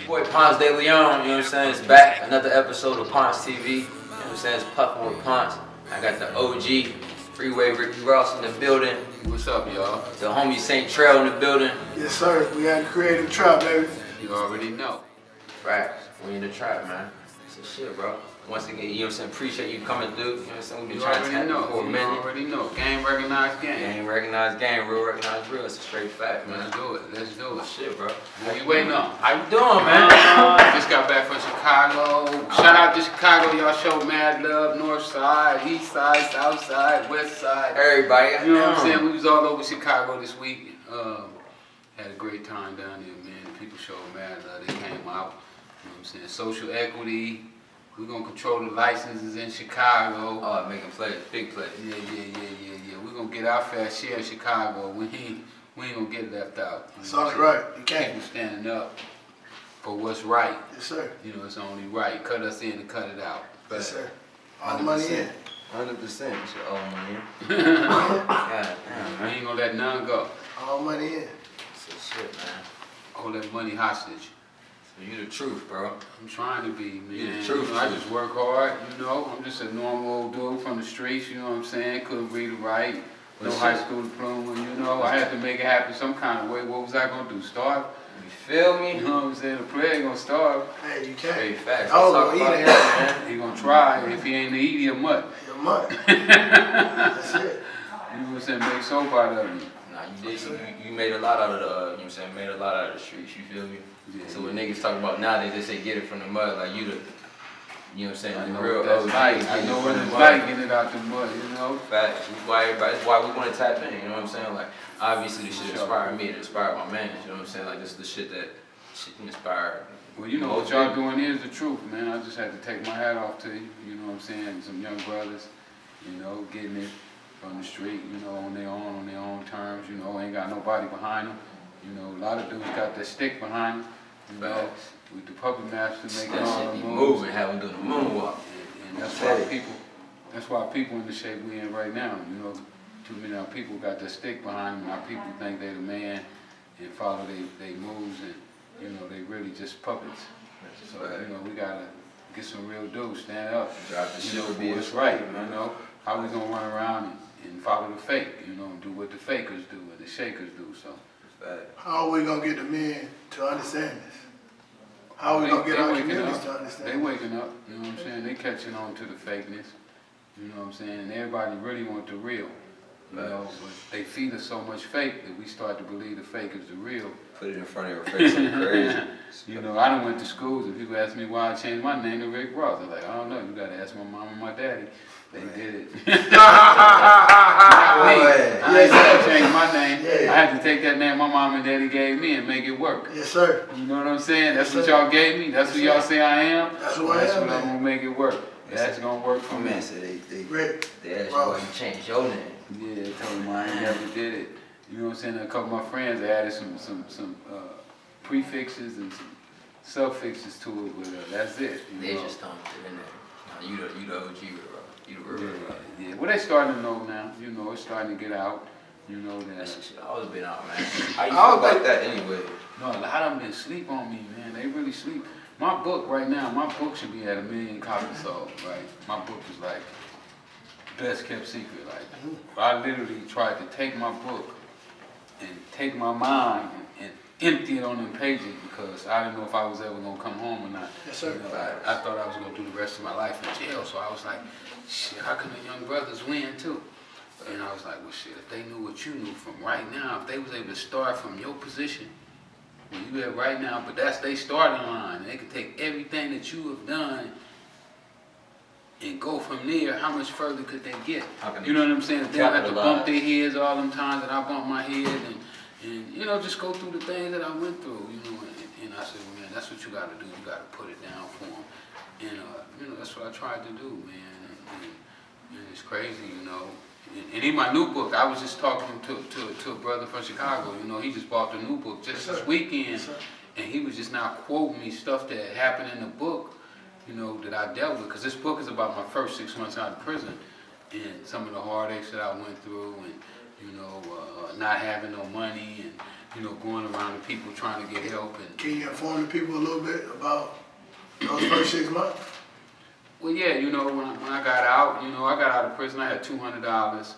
Boy Ponce de Leon, you know what I'm saying? It's back. Another episode of Ponce TV. You know what I'm saying? It's Puffin with Ponce. I got the O.G Freeway Ricky Ross in the building. What's up, y'all? The homie St. Trail in the building. Yes, sir. We got the creative trap, baby. You already know. Right. We in the trap, man. It's the shit, bro. Once again, you know what I'm saying? Appreciate you coming through. You know what I'm saying? We've been trying to tap you for a minute. You already know. Game recognized game. Game recognized game. Real recognized real. It's a straight fact, man. Let's do it. Let's do it. Shit, bro. What you waiting on? How you doing, man? Just got back from Chicago. Shout out to Chicago. Y'all show mad love. North side, east side, south side, west side. Everybody. You know what I'm saying? We was all over Chicago this week. Had a great time down there, man. The people showed mad love. They came out. You know what I'm saying? Social equity. We're gonna control the licenses in Chicago. Oh, making plays, big plays. Yeah. We're gonna get our fair share in Chicago. We ain't gonna get left out. That's only right. You can't. People standing up for what's right. Yes, sir. You know, it's only right. Cut us in and cut it out. Yes, sir. All the money in. 100%. It's your own money in. God damn, We ain't gonna let none go. All money in. That's the shit, man. Hold that money hostage. So you the truth, bro. I'm trying to be, man. You the truth. You know, I just work hard, you know. I'm just a normal old dude from the streets, you know what I'm saying? Couldn't read or write. No high school diploma, you know. I had to make it happen some kind of way. What was I gonna do? Starve? You feel me? You know what I'm saying? The player ain't gonna starve. Hey, you can't. Hey, facts. Oh, gonna eat it, man. He gonna try. If he ain't to eat, he'll mutt. Your money. That's it. You know what I'm saying? Make soap out of him. Nah, you did. You made a lot out of the, you know what I'm saying? Made a lot out of the streets, you feel me? Yeah, so when niggas talk about nowadays, they say get it from the mud, like you the, you know what I'm saying? I The know real that's OG. right. I know what it's like getting it out the mud, you know? Facts. That's why we want to tap in, you know what I'm saying? Like, obviously this shit inspired me, it inspired my man, you know what I'm saying? Like, this is the shit that inspired. Well, you know what y'all doing here is the truth, man. I just had to take my hat off to you, you know what I'm saying? Some young brothers, you know, getting it from the street, you know, on their own terms, you know, ain't got nobody behind them. You know, a lot of dudes got their stick behind them, you know, with the puppet master making all the moves. Moving, how we doing the moonwalk. And that's why people in the shape we in right now, you know, too many of our people got their stick behind them. Our people think they the man and follow they moves, and you know, they really just puppets. So, you know, we gotta get some real dudes, stand up, you know, do what's right, you know. How we gonna run around and follow the fake, you know, and do what the fakers do and the shakers do, so. How are we gonna get the men to understand this? How are we gonna get our communities to understand They waking up, you know what I'm saying? They catching on to the fakeness, you know what I'm saying? And everybody really want the real, you know, but they feed us so much fake that we start to believe the fake is the real. Put it in front of your face, something crazy. You know, I done went to schools and people ask me why I changed my name to Rick Ross. I'm like, I don't know, you gotta ask my mom and my daddy. They did it. I ain't had to change my name. Yeah. I had to take that name my mom and daddy gave me and make it work. Yes, sir. You know what I'm saying? That's what y'all gave me. That's what y'all say I am. That's who I am, I'm man. gonna make it work. That's gonna work for me. Man said they asked you why you changed your name. Yeah, they told me I ain't never did it. You know what I'm saying? A couple of my friends they added some prefixes and some suffixes to it, but that's it. They just don't fit in there. You the OG, bro. You the real. Yeah. Well, they starting to know now. You know, it's starting to get out. You know that. That shit always been out, man. How you feel about that anyway? No, a lot of them been sleep on me, man. They really sleep. My book right now, my book should be at 1 million copies sold, right? My book is like best kept secret. Like I literally tried to take my book and take my mind and empty it on them pages because I didn't know if I was ever gonna come home or not. Yes, sir. You know, I thought I was gonna do the rest of my life in jail, so I was like, shit, how can the young brothers win too? And I was like, well, shit, if they knew what you knew from right now, if they was able to start from your position, where you at right now, but that's their starting line. They can take everything that you have done and go from there. How much further could they get? You know what I'm saying? If they don't have to bump their heads all them times that I bumped my head and you know, just go through the things that I went through, you know, and I said, well, man, that's what you got to do. You got to put it down for them. And, you know, that's what I tried to do, man. And it's crazy, you know. And in my new book, I was just talking to a brother from Chicago. You know, he just bought the new book just this weekend, and he was just now quoting me stuff that happened in the book, you know, that I dealt with. Because this book is about my first 6 months out of prison and some of the heartaches that I went through, and you know, not having no money, and you know, going around to people trying to get help. And can you inform the people a little bit about those first 6 months? well, yeah, you know, when I got out, you know, I got out of prison. I had $200.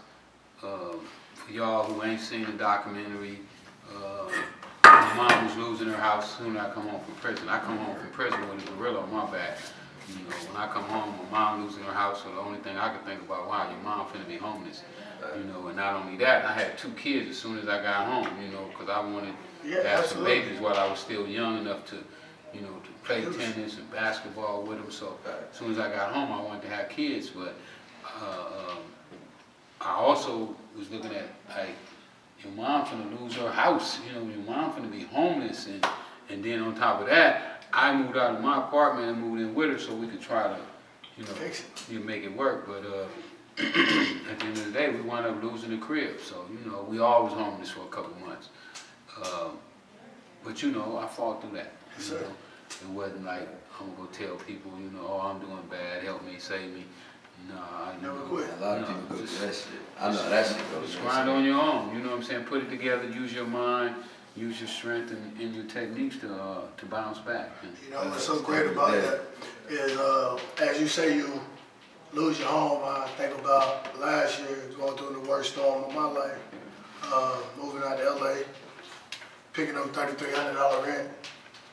For y'all who ain't seen the documentary, my mom was losing her house soon as I come home from prison. I come home from prison with a gorilla on my back. You know, when I come home, my mom losing her house, so the only thing I could think about, wow, your mom finna be homeless. You know, and not only that, I had 2 kids as soon as I got home, you know, because I wanted to have some babies while I was still young enough to, you know, to play tennis and basketball with them. So as soon as I got home, I wanted to have kids, but I also was looking at, like, your mom finna lose her house, you know, your mom finna be homeless, and then on top of that, I moved out of my apartment and moved in with her so we could try to, you know, make it work. But at the end of the day, we wound up losing the crib. So, you know, we all was homeless for a couple months. But, you know, I fought through that. You know? It wasn't like I'm gonna go tell people, you know, oh, I'm doing bad, help me, save me. No, I never quit. A lot of people go through that shit. I know that shit goes. Just grind on your own. You know what I'm saying? Put it together. Use your mind. Use your strength and your techniques to bounce back. You know what's so great about that is, as you say, you lose your home. I think about last year going through the worst storm of my life, moving out to LA, picking up $3,300 rent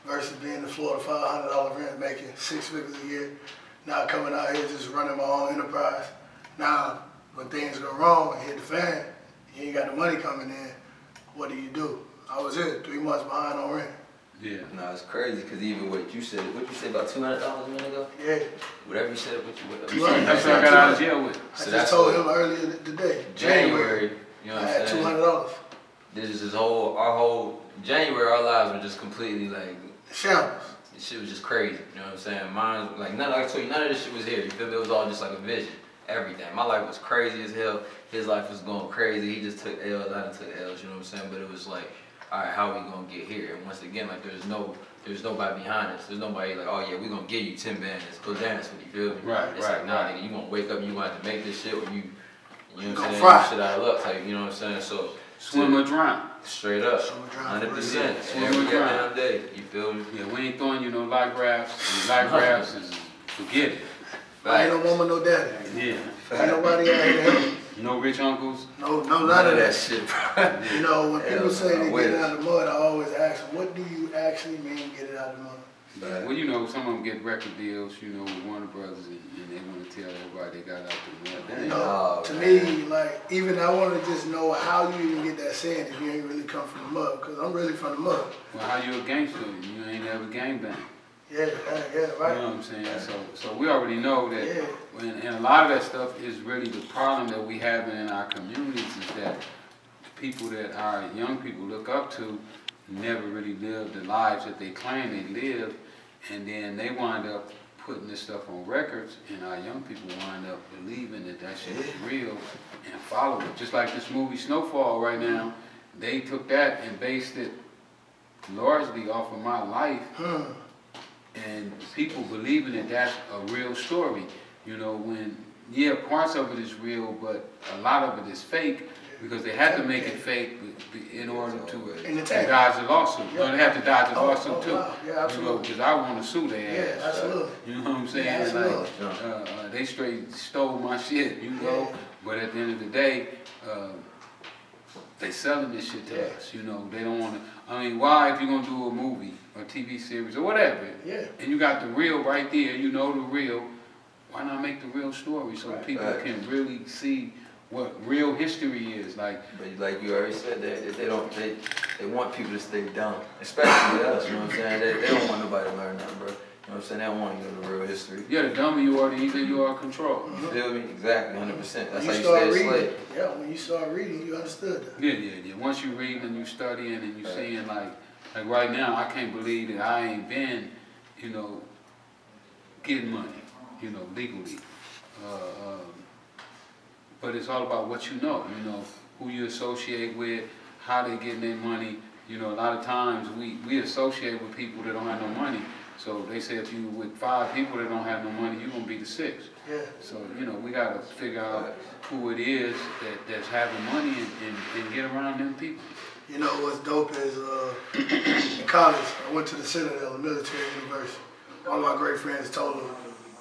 versus being in Florida, $500 rent, making 6 figures a year. Now coming out here just running my own enterprise. Now, when things go wrong and hit the fan, you ain't got the money coming in, what do? I was here 3 months behind on rent. Yeah. No, it's crazy because even what you said about $200 a minute ago? Yeah. Whatever you said, that's what I got out of jail with. I just told him earlier today. January, you know what I'm saying? I had $200. This is our whole January, our lives were just completely like shambles. This shit was just crazy, you know what I'm saying? Mine, like, like I told you, none of this shit was here. You feel me? It was all just like a vision. Everything. My life was crazy as hell. His life was going crazy. He just took L's, I done took L's, you know what I'm saying? But it was like, all right, how are we gonna get here? And once again, like, there's nobody behind us. There's nobody like, oh yeah, we're gonna give you 10 bands. Go dance with you, feel me? Right, it's like, nah, nigga, you gonna wake up and you gonna have to make this shit, or you know what I'm saying? Fry. Shit out of luck, type, you know what I'm saying? So swim or drown. Straight up, 100%. Swim or drown. Day, you feel me? Yeah, we ain't throwing you no life rafts. Life rafts is forget it. I ain't no mama, no daddy. Yeah. Ain't nobody out here to help. No rich uncles. No, none of that shit, bro. You know, when people say they get it out of the mud, I always ask them, what do you actually mean get it out of the mud? Yeah, well, you know, some of them get record deals, you know, with Warner Brothers, and they want to tell everybody they got out the mud. You know, to me, like, even I want to just know how you even get that saying if you ain't really come from the mud, because I'm really from the mud. Well, how you a gangster? You ain't never gangbang. Yeah, right. You know what I'm saying? So we already know that, and a lot of that stuff is really the problem that we have in our communities is that people that our young people look up to never really lived the lives that they claim they live, and then they wind up putting this stuff on records, and our young people wind up believing that that shit is real and follow it. Just like this movie Snowfall right now, they took that and based it largely off of my life. And people believing that that's a real story, you know, when, yeah, parts of it is real, but a lot of it is fake because they had to make it fake in order to dodge a lawsuit. You know, they have to dodge a lawsuit too. Yeah, absolutely. You know, because I want to sue their ass. Yeah, absolutely. You know what I'm saying? Yeah, like, they straight stole my shit, you know, but at the end of the day, they selling this shit to us, you know. They don't want to, I mean, why, if you're going to do a movie or TV series or whatever, and you got the real right there, you know the real, why not make the real story so people can really see what real history is? Like, but like you already said, they want people to stay dumb, especially us, you know what I'm saying? They don't want nobody to learn nothing, bro. You know what I'm saying? They don't want to know the real history. Yeah, the dumber you are, the easier you are to control. You feel me? Exactly, 100%. That's how you start stay a reading. slave. Yeah, when you start reading, you understood that. Yeah. Once you read and you studying and you seeing, like right now, I can't believe that I ain't been, you know, getting money, you know, legally. But it's all about what you know, who you associate with, how they getting their money. You know, a lot of times we associate with people that don't have no money. So they say if you with 5 people that don't have no money, you're going to be the 6th. Yeah. So, you know, we got to figure out who it is that's having money and get around them people. You know what's dope is in college, I went to the Citadel, a military university. One of my great friends told him,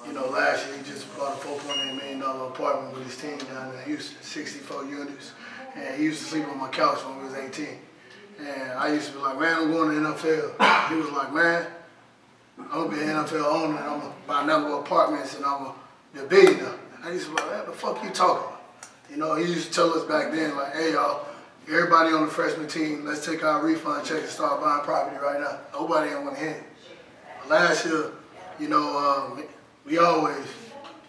you know, last year he just bought a $4.8 million apartment with his team down in Houston, 64 units. And he used to sleep on my couch when he was 18. And I used to be like, man, I'm going to the NFL. He was like, man, I'm going to be an NFL owner and I'm going to buy a number of apartments and I'm going to be a billionaire. I used to be like, what the fuck you talking about? You know, he used to tell us back then, like, hey, y'all, everybody on the freshman team, let's take our refund check and start buying property right now. Nobody ain't want to hit it. Last year, you know, we always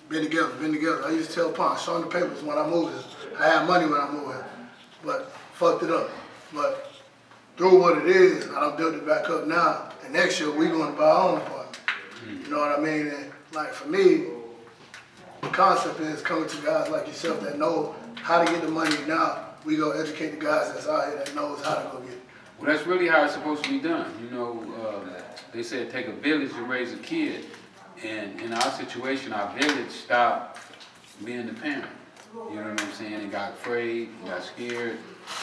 been together. I used to tell Ponce, show him the papers when I moved here. I had money when I moved here, but fucked it up. But through what it is, I done built it back up now. And next year, we going to buy our own apartment. You know what I mean? And like for me, the concept is coming to guys like yourself that know how to get the money now. We go educate the guys that's out here that knows how to go get it. Well, that's really how it's supposed to be done. You know, they said take a village to raise a kid. And in our situation, our village stopped being the parent. You know what I'm saying? And got afraid, got scared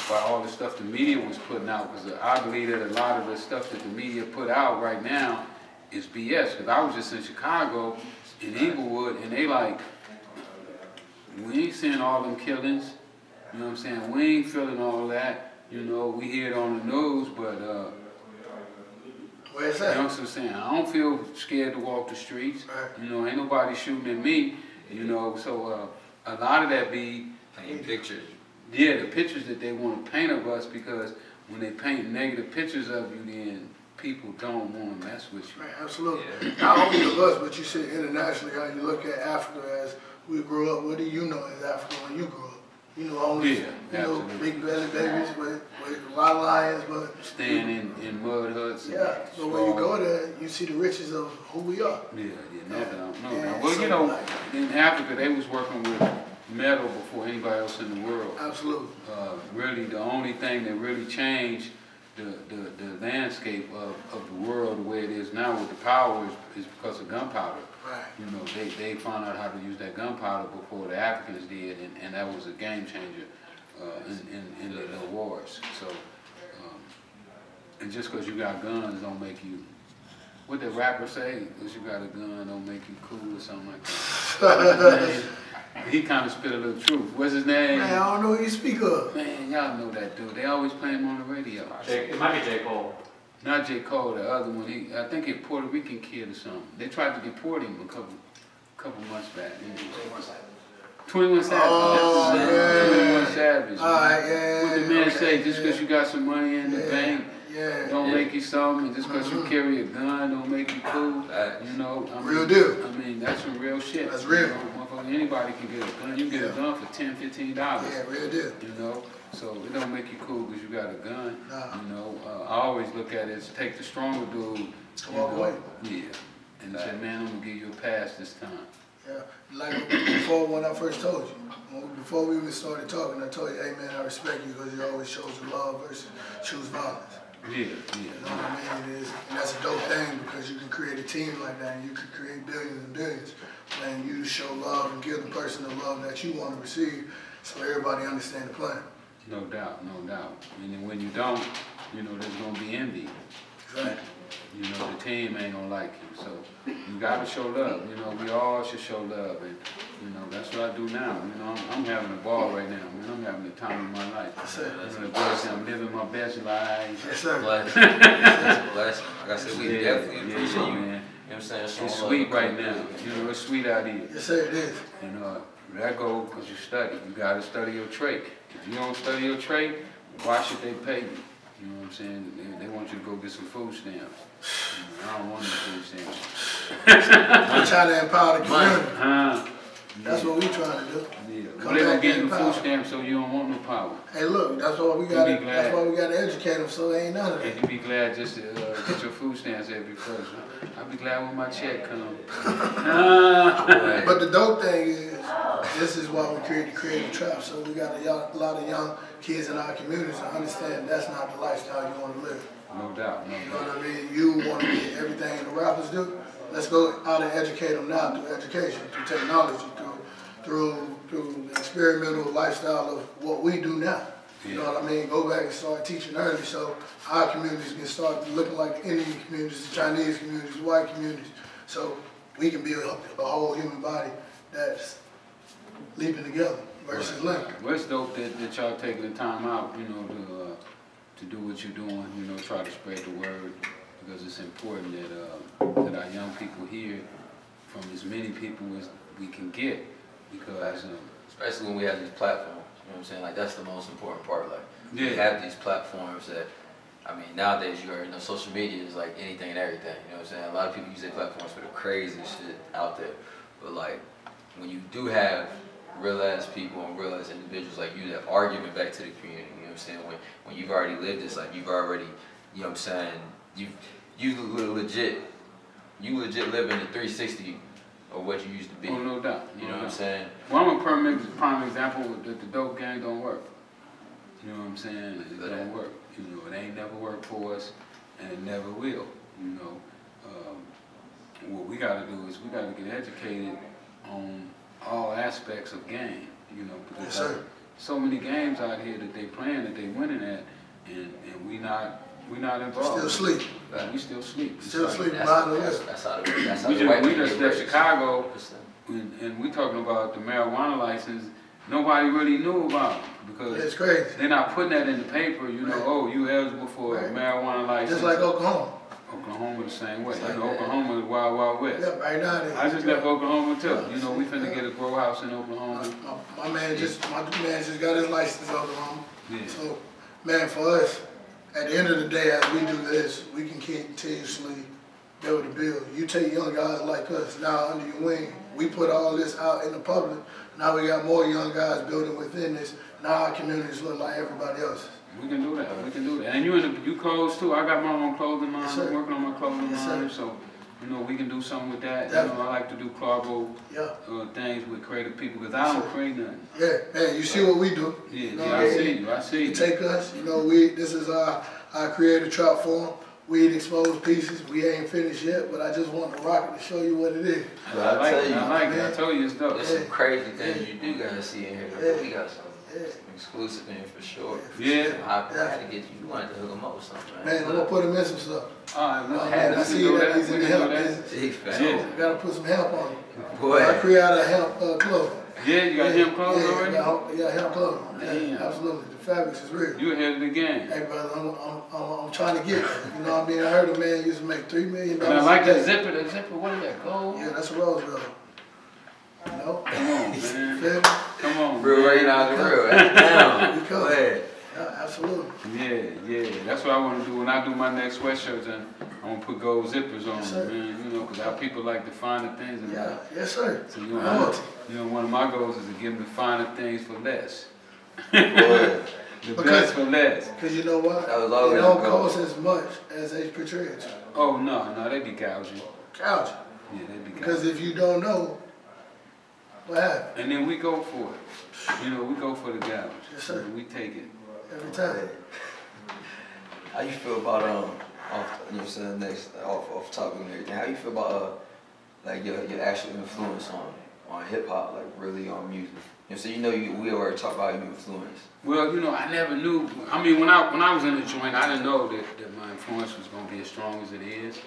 by all the stuff the media was putting out. Because I believe that a lot of the stuff that the media put out right now is BS. Because I was just in Chicago, in Inglewood, and they like, we ain't seeing all them killings. You know what I'm saying? We ain't feeling all that. You know, we hear it on the news, but where's that? you know what I'm saying? I don't feel scared to walk the streets. Right. You know, ain't nobody shooting at me. You know, so a lot of that be Painting pictures. yeah, the pictures that they want to paint of us, because when they paint negative pictures of you, then people don't want to mess with you. Right, absolutely. Yeah. Not only of us, but you see internationally how you look at Africa as we grew up. What do you know as Africa when you grew up? You know, only big belly babies with a lot of lions, but Staying in mud huts. yeah. So when you go there, you see the riches of who we are. Yeah, no doubt. Yeah, Well, so you know, like, in Africa, they was working with metal before anybody else in the world. absolutely. Really, the only thing that really changed the landscape of the world the way it is now with the power is because of gunpowder. Right. You know, they found out how to use that gunpowder before the Africans did, and that was a game changer in the wars. So, and just because you got guns don't make you, what the rapper say, because you got a gun don't make you cool or something like that. He kind of spit a little truth. What's his name? Man, I don't know who you speak of. Man, y'all know that dude. They always play him on the radio. It might be J. Cole. Not J. Cole, the other one. I think he's a Puerto Rican kid or something. They tried to deport him a couple months back. 21 Savage. Oh, yeah. 21 Savage. All right, yeah. What the man okay, say, just because you got some money in the bank, don't make you something, and just because you carry a gun don't make you cool. You know, I mean, Real deal. I mean, that's some real shit. That's real. You know, anybody can get a gun. You can get a gun for $10, $15. Yeah, real deal. You know, so it don't make you cool because you got a gun. Nah. You know, I always look at it as take the stronger dude. Walk away. Yeah. And say, man, I'm gonna give you a pass this time. Yeah, like before when I first told you, before we even started talking, I told you, hey man, I respect you because you always chose love versus choose violence. Yeah. You know what I mean? It is, and that's a dope thing because you can create a team like that and you can create billions and billions when you show love and give the person the love that you want to receive so everybody understand the plan. No doubt, no doubt. And then when you don't, you know, there's gonna be envy. Right. You know, the team ain't gonna like you. So you gotta show love. You know, we all should show love. And, you know, that's what I do now. You know, I'm having a ball right now. Man, I'm having the time of my life. Yes, sir. You know, the boys say I'm living my best life. Yes, sir. Blessing. Blessing. Like I said, we definitely appreciate you. man. You know what I'm saying? Showing It's love sweet and right coming now. through. You know, it's sweet out here. Yes, sir, it is. You know, that go because you study. You gotta study your trade. If you don't study your trade, why should they pay you? You know what I'm saying? They want you to go get some food stamps. You know, I don't want no food stamps. I'm trying to empower the community. That's what we trying to do. Yeah. Come Well, they gonna back give and you food empower. stamps so you don't want no power. Hey, look, that's why we got. be glad. That's why we got to educate them. So there ain't none of And that. you be glad just to get your food stamps every first. I'll be glad when my check comes. But the dope thing is, this is why we created the Creative Trap. So we got a lot of young kids in our communities to understand that's not the lifestyle you want to live. No doubt, no You know doubt. what I mean? You want to be everything the rappers do. Let's go out and educate them now through education, through technology, through the experimental lifestyle of what we do now. You know what I mean? Go back and start teaching early so our communities can start looking like the Indian communities, the Chinese communities, the white communities. So we can build a whole human body that's leaping together versus linking. Well, it's dope that y'all taking the time out, you know, to do what you're doing, you know, try to spread the word, because it's important that our young people hear from as many people as we can get, because especially when we have these platforms, you know what I'm saying? Like, that's the most important part. Like, yeah. we have these platforms that, I mean, nowadays you already know social media is like anything and everything, you know what I'm saying? A lot of people use their platforms for the craziest shit out there, but like, when you do have real ass people and real ass individuals like you that are giving back to the community, you know what I'm saying? When you've already lived this, like, you've already, you know what I'm saying? You legit live in the 360 of what you used to be. Oh, no doubt. You know what I'm saying? Well, I'm a prime example that the dope gang don't work. You know what I'm saying? It don't work. You know, it ain't never worked for us, and it never will. You know, what we got to do is we got to get educated on all aspects of game. You know, because yes, so many games out here that they playing, that they winning at, and we not involved. Still sleep. We still sleep. Still sleep. That's how we just left Chicago, and we talking about the marijuana license. Nobody really knew about it because it's crazy. They're not putting that in the paper. You know, oh, you eligible for a marijuana license. Just like Oklahoma. Oklahoma the same way. You know, Oklahoma is wild, wild west. Yeah, right now. I just left Oklahoma too. You know, we finna get a grow house in Oklahoma. My man just got his license in Oklahoma. Yeah. So, man, for us, at the end of the day, as we do this, we can continuously be able to build. You take young guys like us now under your wing. We put all this out in the public. Now we got more young guys building within this. Now our communities look like everybody else's. We can do that. We can do that. And you clothes too. I got my own clothing line. Yes, I'm working on my clothing line. Sir. So, you know, we can do something with that. Definitely. You know, I like to do collabo things with creative people because I don't create nothing. Yeah, man, you see what we do. Yeah, you know, I see you. I see you. You take us, you know, this is our creative trap form. We'd expose pieces. We ain't finished yet, but I just want to rock it to show you what it is. I like it. I told you it's dope. There's some crazy things you do gotta see in here. Yeah. We got some exclusive in for sure. Yeah. I had to get you wanted to hook them up with something. Man, I'm gonna put him in some stuff. I see that he's in the hemp business. So, gotta put some hemp on him. Boy. I create a hemp clothes. Yeah, you got hemp clothes already? Yeah, hemp clothes. Yeah, absolutely. The fabrics is real. You ahead of the game. Hey, brother, I'm trying to get there. You know what I mean? I heard a man used to make $3 million. And I like that zipper. The zipper, what is that, gold? Yeah, that's a rose gold. You know? Come on, man. Feel me? Come on, real right now, real. Damn. Go ahead. Yeah, absolutely. Yeah. That's what I want to do when I do my next sweatshirts, and I'm gonna put gold zippers on Yes, them, man. You know, because our people like the finer things in life. Yes, sir. So you know, one of my goals is to give them the finer things for less. The best for less. Because you know what? That was always they don't cost as much as they portray it. Oh no, they be gouging. Gouging. Yeah, they be gouging. Because if you don't know, what happened? And then we go for it. You know, we go for the gouge. Yes, sir. We take it. Every time. How you feel about off, you know what I'm saying, next off topic and everything? How you feel about like your actual influence on hip hop, like really on music? You know, so we already talked about your influence. Well, you know, I never knew. I mean, when I was in the joint, I didn't know that my influence was going to be as strong as it is.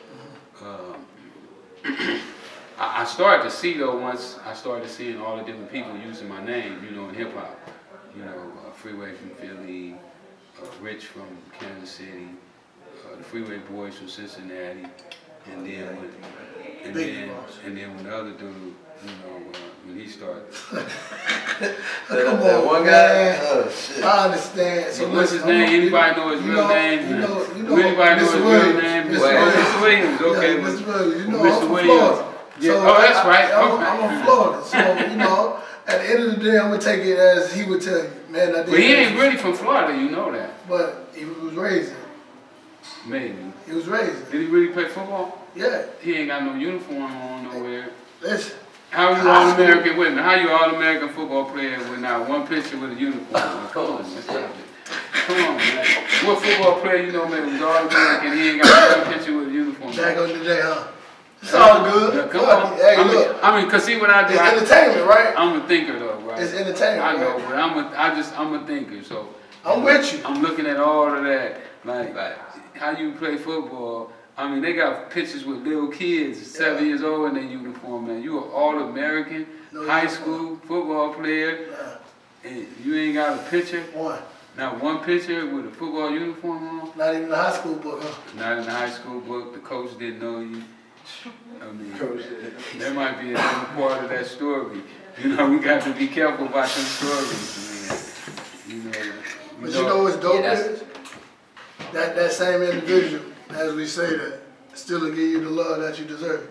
I started to see though once I started seeing all the different people using my name, you know, in hip hop. You know, Freeway from Philly, Rich from Kansas City, the Freeway Boys from Cincinnati, and then when the other dude, you know, when he started. Come on, one guy. Oh, shit. I understand. So what's his name? Anybody know his real name? You know, anybody know his real name? Mr. Williams. Okay, yeah, Mr. Williams. You know, Mr. I'm from Williams. Florida. Yeah. So Oh, that's right. I'm from Florida. So, you know, at the end of the day, I'm going to take it as he would tell you. Man, I did. But he ain't really from Florida, you know that. But he was raised. Maybe. He was raised. Did he really play football? Yeah. He ain't got no uniform on nowhere. Listen. How you All-American with me? How you All-American football player with not one picture with a uniform? Come on, man. Come on, man. What football player you know, man, was All-American, he ain't got one picture with a uniform? Back on the day, huh? It's all good. Yeah, come on. Hey, look. I mean, cause see what I do. It's entertainment, right? I'm a thinker though, right? It's entertainment. I know, right? but I'm a thinker. So I'm with you. I'm looking at all of that, like Right. how you play football. I mean, they got pictures with little kids, 7 years old in their uniform, man. You an All-American, high school football player, and you ain't got a picture? One. Not one picture with a football uniform on? Not even the high school book, huh? Not in the high school book. The coach didn't know you. I mean, that might be another part of that story. You know, we got to be careful about them stories, man. You know. But you know what's dope Yeah, is? That same individual, as we say that, still will give you the love that you deserve.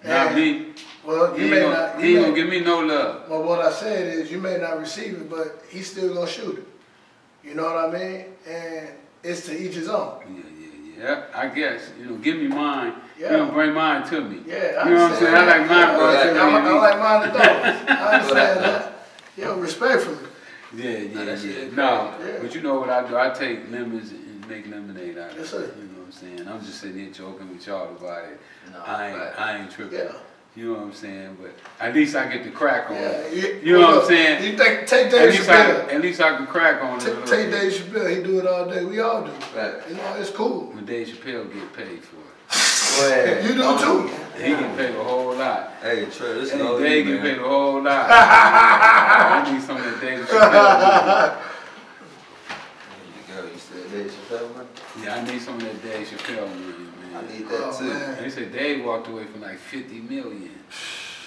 Not me. Well, He ain't gonna give me no love. Well, what I said is you may not receive it, but he's still gonna shoot it. You know what I mean? And it's to each his own. Yeah. I guess. You know, give me mine. Yeah. You know, bring mine to me. Yeah, You know what I'm saying? I like mine brought to me. I like mine to those. I understand that. Yo, respectfully. Yeah. No, but you know what I do? I take lemons and make lemonade out of it. Yes, sir. You know what I'm saying? I'm just sitting here joking with y'all about it. No, I ain't tripping. Yeah. You know what I'm saying? But at least I get to crack on it. Yeah. You know what I'm saying? You take Dave Chappelle. At least I can crack on it. Take Dave Chappelle. He do it all day. We all do. Right. You know, it's cool. When Dave Chappelle get paid for it. Well, You do too. He get paid a whole lot. Hey, Trey, this is Hey, all Dave you, get man. paid a whole lot. I need some of that Dave Chappelle. You said Dave Chappelle, man? Yeah, I need some of that Dave Chappelle money, I man. need that too. Man. They said Dave walked away from like 50 million.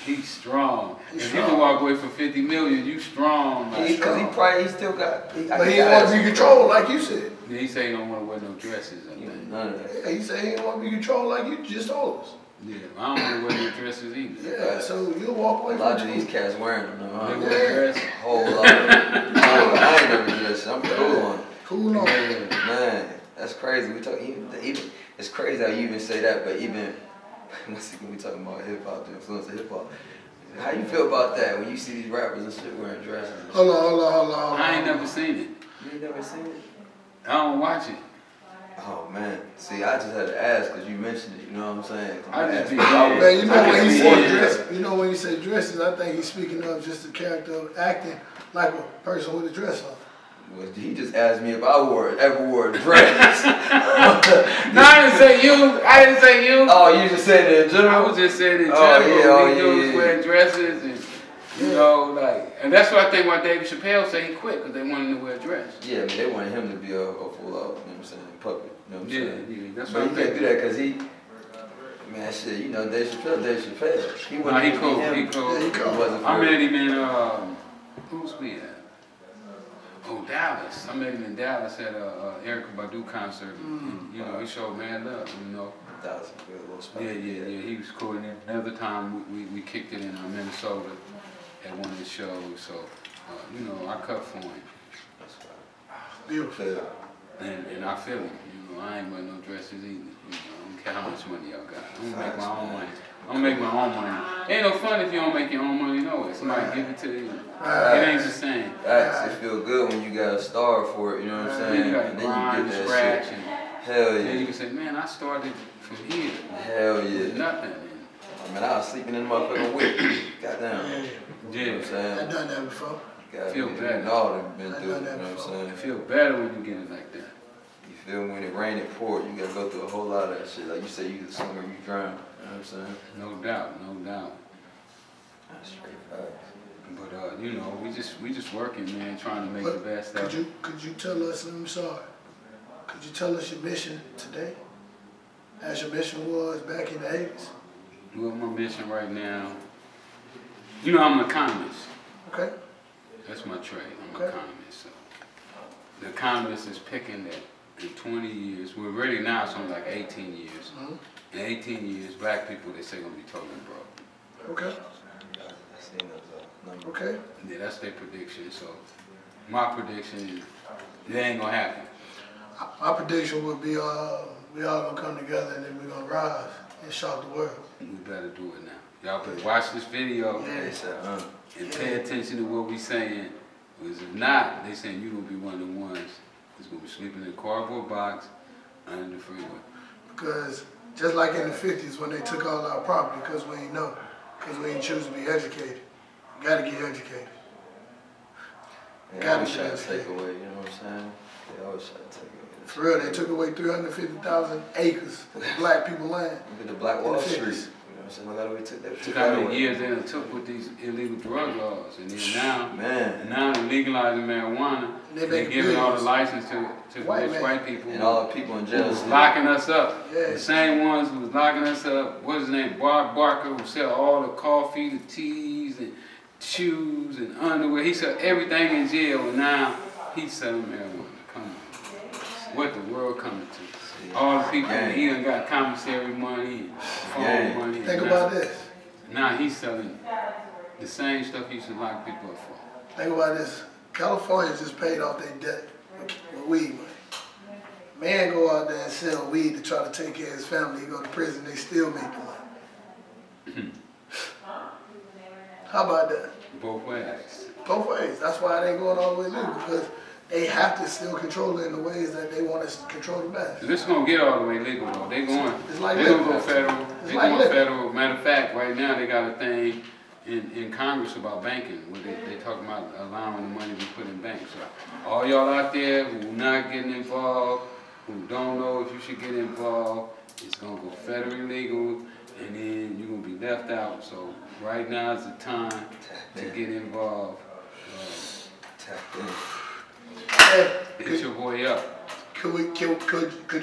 He's strong. He's If strong. you can walk away from 50 million, you strong. Like, Because he still got. But he want to be controlled like you said. Yeah, he say he don't want to wear no dresses. I think. None of that. Yeah, he said he didn't want to be controlled like you just told us. Yeah, I don't want to wear no dresses either. Yeah, so you'll walk away A from lot of it. these cats wearing them now. They Huh? wear dress. Whole lot of them. I ain't never dressed. I'm cool on it. Cool on. Man, that's crazy. We talk even it's crazy how you even say that, but even let's see, when we talking about hip hop, the influence of hip hop. How you feel about that when you see these rappers and shit wearing dresses? And Hold on. I ain't never seen it. shit? You ain't never seen it? I don't watch it. Oh man, see, I just had to ask because you mentioned it. You know what I'm saying? I just be Man, you know I when can he see say it. dress, you know when he say dresses, I think he's speaking of just the character of acting like a person with a dress on. Well, he just asked me if I ever wore a dress. No, I didn't say you. Oh, you just said it in I general? was just saying in Oh, general, yeah, dudes wearing dresses and, you know, like, and that's what I think why David Chappelle said he quit, because they wanted him to wear a dress. Yeah, I mean, they wanted him to be a full out, you know what I'm saying, puppet. You know what I'm saying? Yeah, that's But what you I'm can't do that because man, shit, you know, Dave Chappelle. He Nah, wouldn't he even cool, be him. he cool. Yeah, he cool. It wasn't I for met him in, who's we at? Oh, Dallas. I met him in Dallas at a Erykah Badu concert. And, you know, he showed mad love, you know. That was a good little spot. Yeah, he was cool. And then another time we kicked it in Minnesota at one of his shows. So, you know, I cut for him. That's right. Beautiful. Yeah. And I feel him. You know, I ain't wearing no dresses either. You know, I don't care how much money y'all got. I'm gonna make my own money. I'm gonna make my own money. Ain't no fun if you don't make your own money, no way. Somebody give it to you. It ain't the same. It feel good when you got to starve for it, you know what I'm saying? You got to And then grind you and get scratch. that shit. And Hell then you yeah. can say, man, I started from here. Hell With yeah. nothing. I mean, I was sleeping in the motherfucking whip. Goddamn. Yeah, You know what I'm saying? I've done that before. Feel better. All they've been I've through, you done know that what I'm before. saying? It feel better when you get it like that. You feel me? When it rained and poured, you gotta go through a whole lot of that shit. Like you say, you the swimmer, you drown. You know what I'm saying? No doubt, no doubt. That's straight facts. But you know, we just working, man, trying to make But the best out of it. could you tell us, I'm sorry, could you tell us your mission today? As your mission was back in the 80s? Well, my mission right now, you know, I'm an economist. Okay? That's my trade. I'm an Okay. economist. So the economist is picking that in 20 years, well, really now it's only like 18 years. Mhm. In 18 years, black people, they say, gonna be totally broke. Okay? I seen those numbers. Okay? Yeah, that's their prediction. So my prediction is it ain't gonna happen. My prediction would be we all gonna come together and then we're gonna rise and shock the world. We better do it now. Y'all better watch this video They said, and pay attention to what we saying. Because if not, they saying you gonna be one of the ones that's gonna be sleeping in a cardboard box under the freeway. Because just like in the 50s when they took all our property because we ain't know, because we ain't choose to be educated. You gotta get educated. They always try to take away, you know what I'm saying? They always try to take away. For real, they took away 350,000 acres of black people land. Look at the Black Wall Street. You know what I'm saying? Look how we took that. Look how many years they took with these illegal drug laws, and then now they're legalizing marijuana. They're giving all the license to the rich white people. And all the people in jail. Who's locking us up. Yeah. The same ones who was locking us up. What's his name? Bob Barker, who sell all the coffee, the teas, and shoes, and underwear. He sell everything in jail, and now he's selling marijuana. Come on. What the world coming to? All the people that he done got commissary money and phone money. Think about this. Now he's selling the same stuff he used to lock people up for. Think about this. California just paid off their debt with weed money. Man go out there and sell weed to try to take care of his family. He go to prison, they still make the money. How about that? Both ways. Both ways. That's why it ain't going all the way legal, because they have to still control it in the ways that they want us to control the best. This is going to get all the way legal, though. They're going to go federal. They're going federal. Matter of fact, right now they got a thing in Congress about banking, where they talking about allowing the money to be put in banks. So all y'all out there who are not getting involved, who don't know if you should get involved, it's going to go federally legal, and then you're going to be left out. So right now is the time to get involved. Hit your boy up. Could you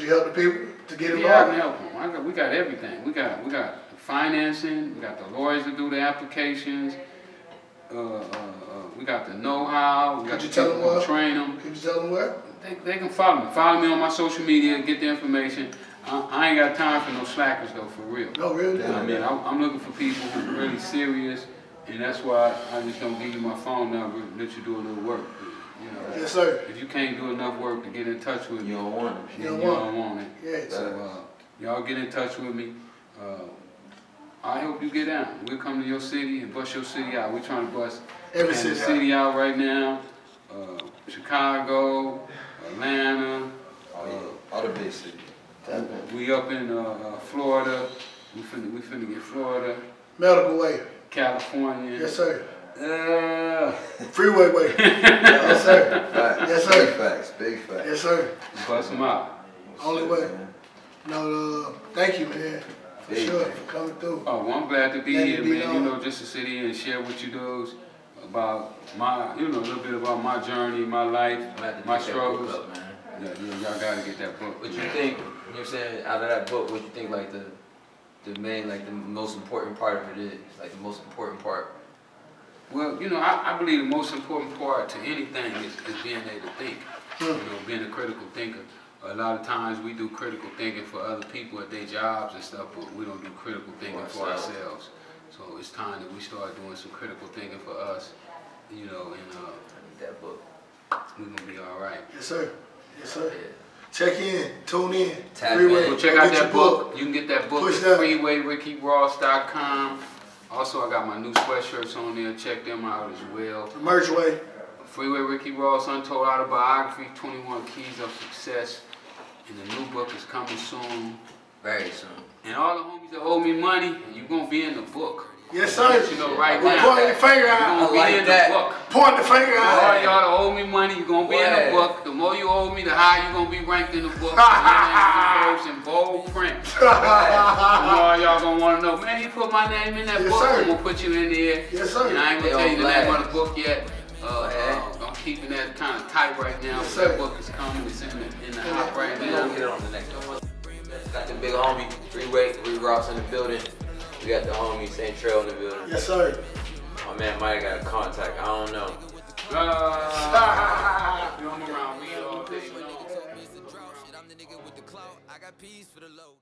help the people to get involved? Yeah, I can help them. We got everything. We got the financing. We got the lawyers to do the applications. We got the know-how. We got the people to train them. Could you tell them where? They can follow me. Follow me on my social media. Get the information. I ain't got time for no slackers though, for real. No, really? I mean, I'm looking for people who are really serious, and that's why I just don't give you my phone number. Let you do a little work. You know, yes, sir. If you can't do enough work to get in touch with me, you don't want it. You don't want it. Yes. So y'all get in touch with me. I hope you get down. We'll come to your city and bust your city out. We're trying to bust every city out right now. Chicago, Atlanta. All the big cities. We up in Florida. We finna get Florida. Medical way. California. Yes, sir. Freeway way. Yes, sir. Facts. Yes, sir. Big facts. Big facts. Yes, sir. Bust them out. Only way. No, thank you, man. For sure, for coming through. Oh, well, I'm glad to be here, man. You know, just to sit here and share what you do about my, a little bit about my journey, my life, my struggles. Yeah, y'all gotta get that book. What you think? You know what I'm saying? Out of that book, what you think like the main, like the most important part of it is? Like the most important part. Well, I believe the most important part to anything is being able to think. Being a critical thinker. A lot of times we do critical thinking for other people at their jobs and stuff, but we don't do critical thinking for ourselves. So it's time that we start doing some critical thinking for us, and that book. We're gonna be all right. Yes, sir. Yes, sir. Yeah. Check in, tune in. Freeway. Go check out that book. You can get that book at FreewayRickyRoss.com. Also, I got my new sweatshirts on there. Check them out as well. The merch way. Freeway Ricky Ross, Untold Autobiography, 21 Keys of Success. And the new book is coming soon. Very soon. And all the homies that owe me money, you're going to be in the book. Yes, sir. You know right now. Point the finger out. You're going to be in the book. Point the finger out. All y'all that owe me money, you're going to be in the book. The more you owe me, the higher you're going to be ranked in the book. First in bold print. All y'all going to want to know, man, you put my name in that book, I'm going to put you in there. Yes, sir. And I ain't going to tell you the name of the book yet. I'm keeping that kind of tight right now. Yes, that book is coming. It's in the hop right now. We'll get it on the next one. Got the big homie, Freeway Ross in the building. We got the homie St. Trail in the building. Yes, sir. My man might have got a contact. I don't know. I'm around me all day long. I'm the nigga with the clout. I got peas for the load.